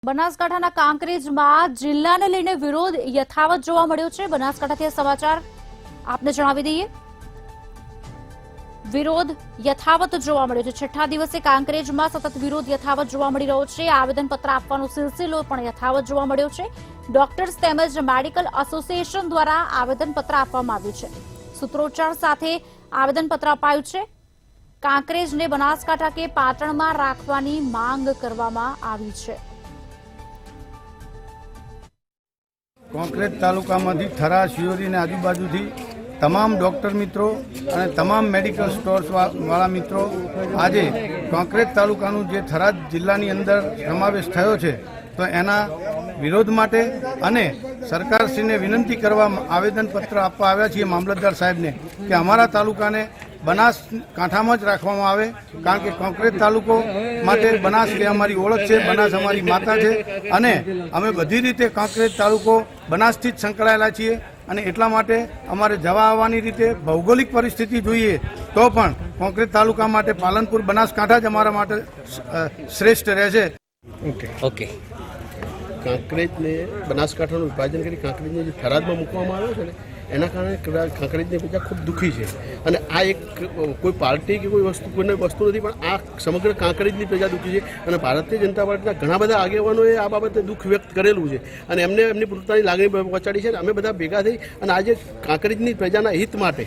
બનાસકાંઠાના કાંકરેજમાં જિલ્લાને લઈને વિરોધ યથાવત જોવા મળ્યો છે। બનાસકાંઠાથી સમાચાર આપને જણાવી દઈએ। વિરોધ યથાવત જોવા મળ્યો છે। છઠ્ઠા દિવસે કાંકરેજમાં સતત વિરોધ યથાવત જોવા મળી રહ્યો છે। આવેદનપત્ર આપવાનો સિલસિલો પણ યથાવત જોવા મળ્યો છે। ડોક્ટર્સ તેમજ મેડિકલ એસોસિએશન દ્વારા આવેદનપત્ર આપવામાં આવ્યું છે। સૂત્રોચ્ચાર સાથે આવેદનપત્ર અપાયું છે। કાંકરેજને બનાસકાંઠા કે પાટણમાં રાખવાની માંગ કરવામાં આવી છે। कांकरेज तालुकामांथी थरा शियोरी ने आजूबाजूथी तमाम डॉक्टर मित्रों और तमाम मेडिकल स्टोर्स वाला मित्रों आजे कांकरेज तालुकानुं जे थरा जिल्लानी अंदर समावेश थयो छे तो एना विरोध माटे अने सरकारश्रीने विनंती करवा आवेदनपत्र आपवा आव्या छीए मामलतदार साहेबने कि अमारा तालुकाने बनासकांठामां ज राखवामां आवे, कारण के कांकरेज तालुको माटे बनास ए अमारी ओळख छे, बनास अमारी माता छे अने अमे बधी रीते कांकरेज तालुको बनासथी ज संकळायेला छीए अने एटला माटे अमारे जवा आववानी रीते भौगोलिक परिस्थिति जोईए तो पण कांकरेज तालुका माटे पालनपुर बनासकांठा ज अमारा माटे श्रेष्ठ रहेशे। ओके कांकरेज ने बनासकांठानुं विभाजन करी कांकरेज ने थरादमां मूकवामां आव्यो छे ने एना कारणे कांकरेजनी प्रजा खूब दुखी है। અને આ એક કોઈ પાર્ટી કે કોઈ કોઈને વસ્તુ નથી, પણ આ સમગ્ર કાંકરેજની પ્રજા દુઃખી છે અને ભારતીય જનતા પાર્ટીના ઘણા બધા આગેવાનોએ આ બાબતે દુઃખ વ્યક્ત કરેલું છે અને એમને એમની પોતાની લાગણી પહોંચાડી છે। અમે બધા ભેગા થઈ અને આજે કાંકરેજની પ્રજાના હિત માટે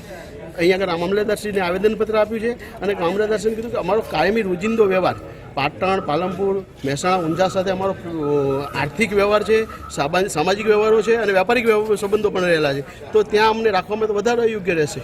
અહીંયા આગળ મામલતદારશ્રીને આવેદનપત્ર આપ્યું છે અને મામલતદારશ્રીને કીધું કે અમારો કાયમી રોજિંદો વ્યવહાર પાટણ, પાલનપુર, મહેસાણા, ઊંઝા સાથે અમારો આર્થિક વ્યવહાર છે, સામાજિક વ્યવહારો છે અને વ્યાપારિક સંબંધો પણ રહેલા છે, તો ત્યાં અમને રાખવામાં તો વધારે યોગ્ય રહેશે।